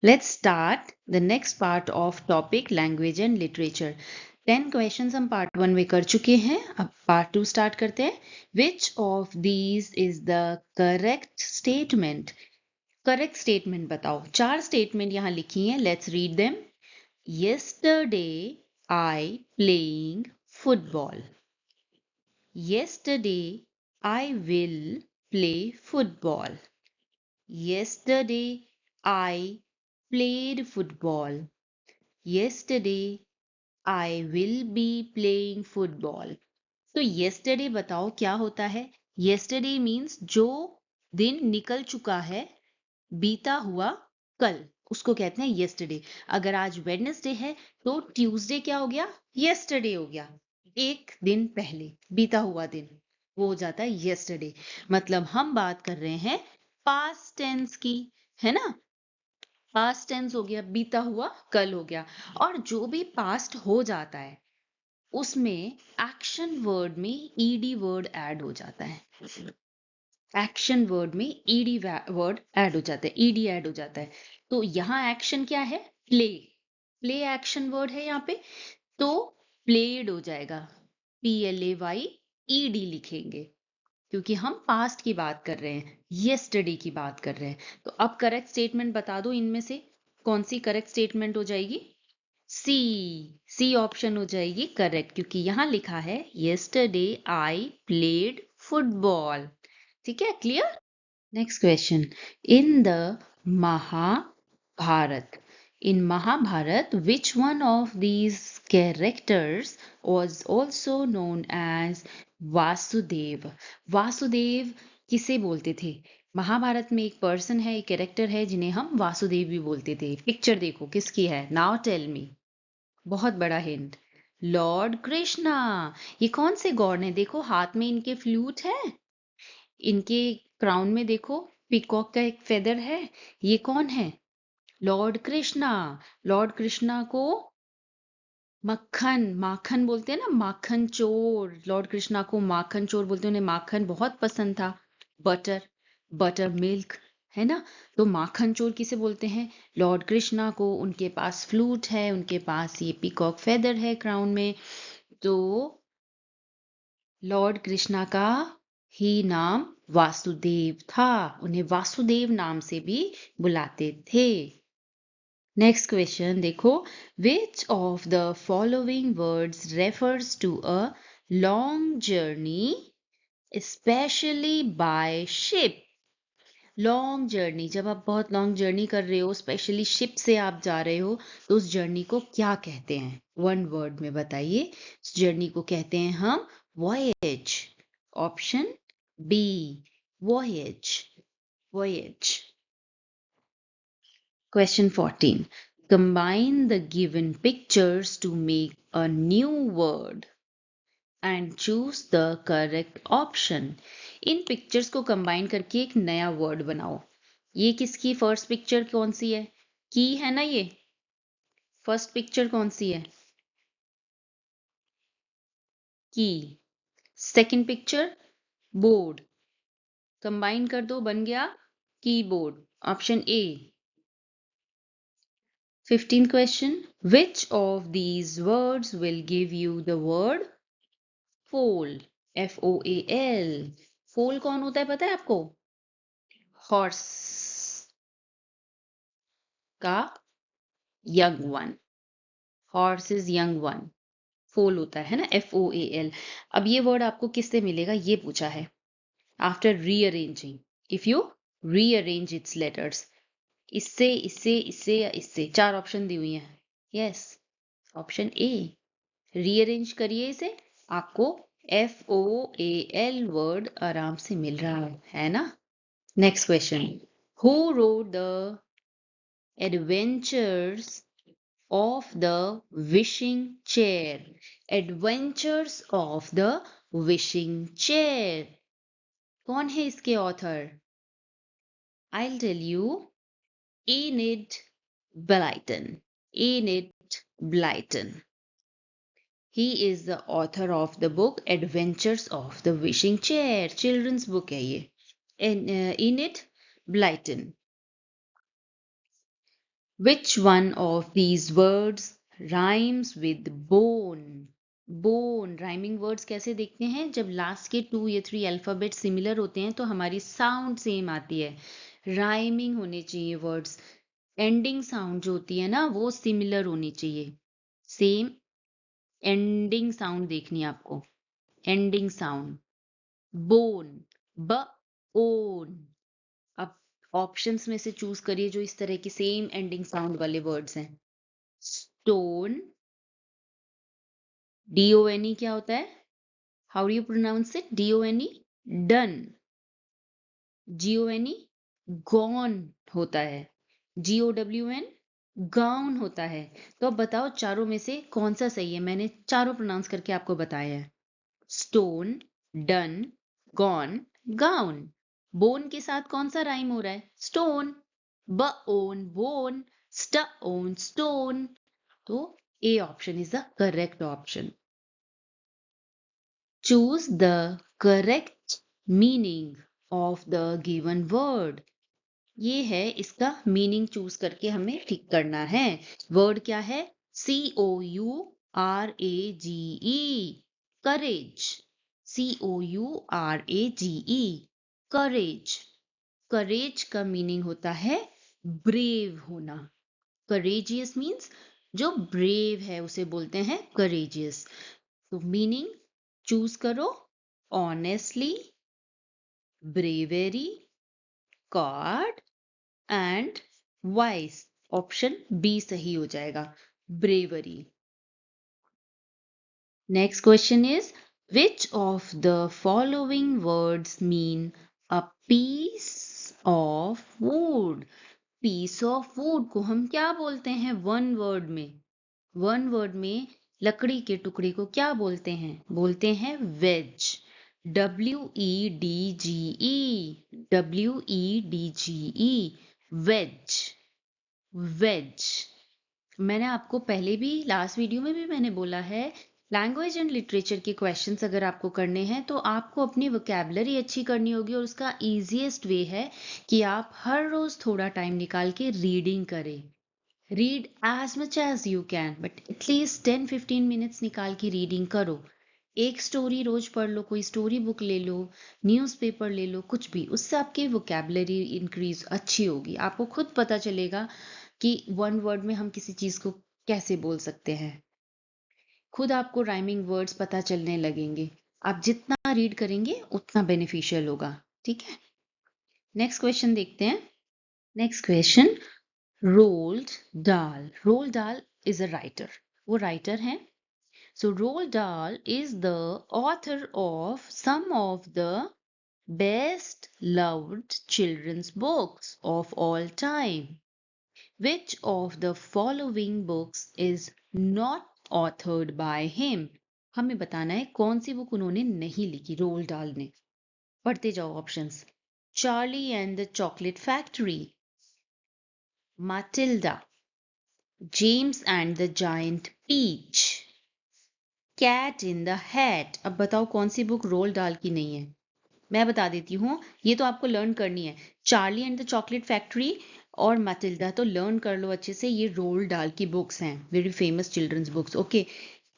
Let's start the next part of topic language and literature. 10 questions हम part 1 में कर चुके हैं. अब part 2 start करते हैं. Which of these is the correct statement? Correct statement बताओ. 4 statement यहाँ लिखी हैं. Let's read them. Yesterday I playing football. Yesterday I will play football. Yesterday I played football. Yesterday I will be playing football. तो yesterday बताओ क्या होता है? Yesterday means जो दिन निकल चुका है, बीता हुआ कल, उसको कहते हैं yesterday. अगर आज Wednesday है तो Tuesday क्या हो गया? Yesterday हो गया. एक दिन पहले, बीता हुआ दिन, वो हो जाता है yesterday. मतलब हम बात कर रहे हैं past tense की, है ना? पास्ट टेंस हो गया, बीता हुआ कल हो गया. और जो भी पास्ट हो जाता है उसमें एक्शन वर्ड में ईडी वर्ड ऐड हो जाता है. एक्शन वर्ड में ईडी वर्ड ऐड हो जाता है, ईडी ऐड हो जाता है. तो यहाँ एक्शन क्या है? प्ले. प्ले एक्शन वर्ड है यहाँ पे, तो प्लेड हो जाएगा. PLAYED लिखेंगे क्योंकि हम पास्ट की बात कर रहे हैं, येस्टरडे की बात कर रहे हैं. तो अब करेक्ट स्टेटमेंट बता दो, इनमें से कौन सी करेक्ट स्टेटमेंट हो जाएगी? सी. सी ऑप्शन हो जाएगी करेक्ट, क्योंकि यहां लिखा है येस्टरडे आई प्लेड फुटबॉल. ठीक है, clear? Next question. In the Mahabharat, in Mahabharat, which one of these characters was also known as Vasudev? Vasudev किसे बोलते थे? महाभारत में एक पर्सन है, एक कैरेक्टर है जिन्हें हम वासुदेव भी बोलते थे. पिक्चर देखो किसकी है, नाउ टेल मी. बहुत बड़ा हिंट. लॉर्ड कृष्णा. ये कौन से गॉड हैं? देखो हाथ में इनके फ्लूट है, इनके क्राउन में देखो पीकॉक का एक फेदर है. ये कौन है? लॉर्ड कृष्णा. लॉर्ड कृष्णा को मक्खन, माखन बोलते हैं ना, माखन चोर. लॉर्ड कृष्णा को माखन चोर बोलते हैं, उन्हें माखन बहुत पसंद था. बटर, बटर मिल्क, है ना. तो माखन चोर किसे बोलते हैं? लॉर्ड कृष्णा को. उनके पास फ्लूट है, उनके पास ये पीकॉक फेदर है क्राउन में. तो लॉर्ड कृष्णा का ही नाम वासुदेव था, उन्हें वासुदेव नाम से भी बुलाते थे. नेक्स्ट क्वेश्चन देखो. Which of the following words refers to a long journey specially by ship? Long journey, जब आप बहुत लॉन्ग जर्नी कर रहे हो, स्पेशली शिप से आप जा रहे हो, तो उस जर्नी को क्या कहते हैं? वन वर्ड में बताइए. उस जर्नी को कहते हैं हम voyage. Option B, voyage. Voyage. Question 14. Combine the given pictures to make a new word and choose the correct option. In pictures को कंबाइन करके एक नया वर्ड बनाओ. ये किसकी फर्स्ट पिक्चर कौन सी है? की है ना ये. फर्स्ट पिक्चर कौन सी है? की. Second picture board. कंबाइन कर दो, बन गया keyboard. Option A. 15th question. Which of these words will give you the word foal? FOAL. फोल कौन होता है पता है आपको? हॉर्स का young one. Horse is young one. फोल होता है ना, FOAL. अब ये वर्ड आपको किससे मिलेगा ये पूछा है. After rearranging, if you rearrange it's letters. इससे, इससे, इससे या इससे. 4 ऑप्शन दी हुई हैं. Yes, option A. रीअरेंज करिए इसे, आपको FOAL वर्ड आराम से मिल रहा है ना. Next question. Who wrote the adventures of the wishing chair? Adventures of the wishing chair, कौन है इसके author? I tell you. Enid Blyton. Enid Blyton. He is the author of the book Adventures of the Wishing Chair. Children's book है ये. Enid Blyton. Which one of these words rhymes with bone? Bone rhyming words कैसे देखते हैं? जब last के 2 या 3 alphabet similar होते हैं तो हमारी साउंड सेम आती है। राइमिंग होने चाहिए वर्ड्स। एंडिंग साउंड जो होती है ना वो सिमिलर होनी चाहिए। सेम एंडिंग साउंड देखनी है आपको। एंडिंग साउंड बोन, ब ओन। अब ऑप्शंस में से चूज करिए जो इस तरह की सेम एंडिंग साउंड वाले वर्ड्स हैं। स्टोन, DONE क्या होता है? How do you pronounce it? DONE done. GONE gone होता है। GOWN गाउन होता है। तो अब बताओ चारों में से कौन सा सही है? मैंने चारों प्रोनाउंस करके आपको बताया है। Stone, done, gone, gown. Bone के साथ कौन सा राइम हो रहा है? स्टोन। ब ओन बोन, स्ट ओन स्टोन। तो A option is the correct option. Choose the correct meaning of the given word. ये है इसका मीनिंग चूज करके हमें ठीक करना है। वर्ड क्या है? COURAGE करेज। COURAGE करेज। करेज का मीनिंग होता है ब्रेव होना। करेजियस मीन्स जो ब्रेव है उसे बोलते हैं करेजियस। तो मीनिंग चूज करो। Honestly, bravery, coward and vice. Option B सही हो जाएगा, bravery. Next question is which of the following words mean a piece of wood? Piece of wood को हम क्या बोलते हैं वन वर्ड में? वन वर्ड में लकड़ी के टुकड़े को क्या बोलते हैं? बोलते हैं वेज। WEDGE veg. वेज। मैंने आपको पहले भी लास्ट वीडियो में भी मैंने बोला है, लैंग्वेज एंड लिटरेचर के क्वेश्चंस अगर आपको करने हैं तो आपको अपनी वोकैबुलरी अच्छी करनी होगी और उसका इजीएस्ट वे है कि आप हर रोज थोड़ा टाइम निकाल के रीडिंग करें। Read as much as you can but at least 10-15 minutes निकाल के रीडिंग करो। एक स्टोरी रोज पढ़ लो, कोई स्टोरी बुक ले लो, न्यूज़पेपर ले लो, कुछ भी, उससे आपकी वोकैबुलरी इंक्रीज अच्छी होगी। आपको खुद पता चलेगा कि वन वर्ड में हम किसी चीज को कैसे बोल सकते हैं। खुद आपको राइमिंग वर्ड्स पता चलने लगेंगे। आप जितना रीड करेंगे उतना बेनिफिशियल होगा। ठीक है, नेक्स्ट क्वेश्चन देखते हैं। नेक्स्ट क्वेश्चन, रोल्ड डाल। रोल्ड डाल इज अ राइटर। वो राइटर हैं। So Roald Dahl is the author of some of the best loved children's books of all time. Which of the following books is not authored by him? हमें बताना है कौन सी book उन्होंने नहीं लिखी, role Dahl ने। पढ़ते जाओ options. Charlie and the chocolate factory, Matilda, James and the giant peach, cat in the hat. अब बताओ कौन सी बुक रोल डाल की नहीं है? मैं बता देती हूँ, ये तो आपको लर्न करनी है। Charlie and the chocolate factory और मैटिल्डा तो लर्न कर लो अच्छे से, ये रोल डाल की बुक्स हैं, very famous children's books. Okay,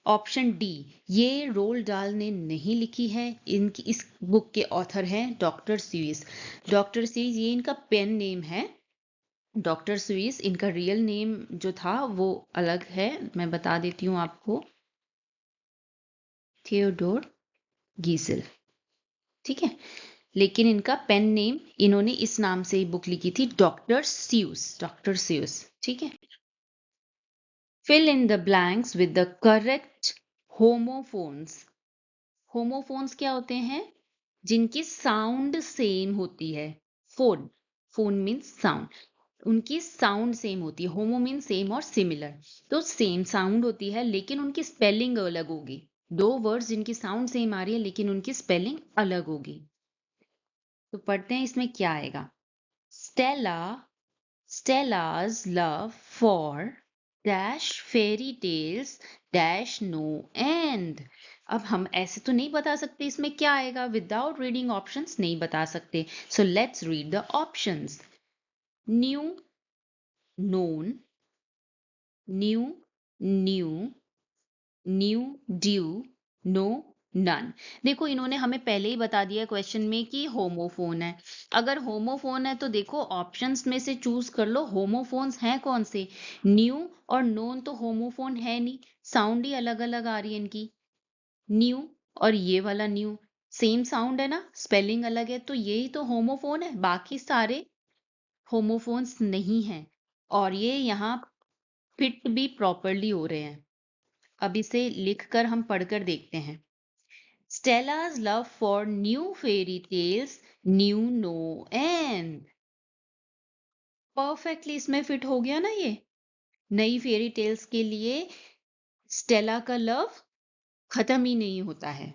option D, ये रोल डाल ने नहीं लिखी है। इनकी इस बुक के ऑथर हैं डॉक्टर स्यूइस। डॉक्टर स्यूइस ये इनका पेन नेम है। डॉक्टर स्यूइस इनका रियल नेम जो था वो अलग है, मैं बता देती हूँ आपको, थियोडोर गीजल। ठीक है, लेकिन इनका पेन नेम, इन्होंने इस नाम से ही बुक लिखी थी, डॉक्टर स्यूस। Doctor Seuss. ठीक है, fill in the blanks with the correct homophones. Homophones क्या होते हैं? जिनकी साउंड सेम होती है। फोन, फोन मीन्स साउंड, उनकी साउंड सेम होती है। होमो मीन सेम और सिमिलर, तो सेम साउंड होती है लेकिन उनकी स्पेलिंग अलग होगी। दो वर्ड्स जिनकी साउंड सेम आ रही है लेकिन उनकी स्पेलिंग अलग होगी। तो पढ़ते हैं इसमें क्या आएगा। स्टेला, स्टेला's love for dash fairy tales dash no end। अब हम ऐसे तो नहीं बता सकते इसमें क्या आएगा, विदाउट रीडिंग ऑप्शंस नहीं बता सकते। So let's read the options. New, known, new, new, new, due, no, none. देखो इन्होंने हमें पहले ही बता दिया क्वेश्चन में कि होमोफोन है। अगर होमोफोन है तो देखो ऑप्शंस में से चूज कर लो, होमोफोन्स हैं कौन से? न्यू और नोन तो होमोफोन है नहीं, साउंड ही अलग अलग आ रही है इनकी। न्यू और ये वाला न्यू सेम साउंड है ना, स्पेलिंग अलग है, तो यही तो होमोफोन है, बाकी सारे होमोफोन्स नहीं हैं। और ये यहाँ फिट भी प्रॉपरली हो रहे हैं। अब इसे लिखकर हम पढ़कर देखते हैं। Stella's love for new fairy tales knew no end। Perfectly इसमें फिट हो गया ना ये। नई फेरी टेल्स के लिए स्टेला का लव खत्म ही नहीं होता है,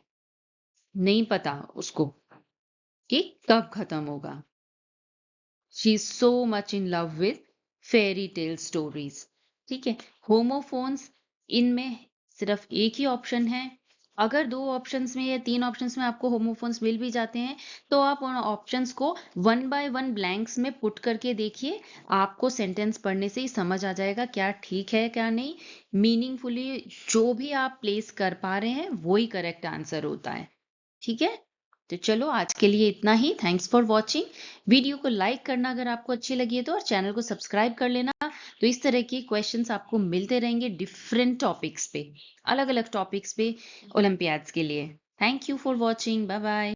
नहीं पता उसको कि कब खत्म होगा। She is so much in love with fairy tale stories. ठीक है, होमोफोन्स इनमें सिर्फ एक ही ऑप्शन है। अगर दो ऑप्शंस में या तीन ऑप्शंस में आपको होमोफोन्स मिल भी जाते हैं तो आप उन ऑप्शंस को वन बाय वन ब्लैंक्स में पुट करके देखिए, आपको सेंटेंस पढ़ने से ही समझ आ जाएगा क्या ठीक है क्या नहीं। मीनिंगफुली जो भी आप प्लेस कर पा रहे हैं वही करेक्ट आंसर होता है। ठीक है, तो चलो आज के लिए इतना ही। Thanks for watching. वीडियो को लाइक करना अगर आपको अच्छी लगी है तो, और चैनल को सब्सक्राइब कर लेना। तो इस तरह के क्वेश्चंस आपको मिलते रहेंगे डिफरेंट टॉपिक्स पे, अलग अलग टॉपिक्स पे, ओलंपियाड्स के लिए। Thank you for watching, bye bye.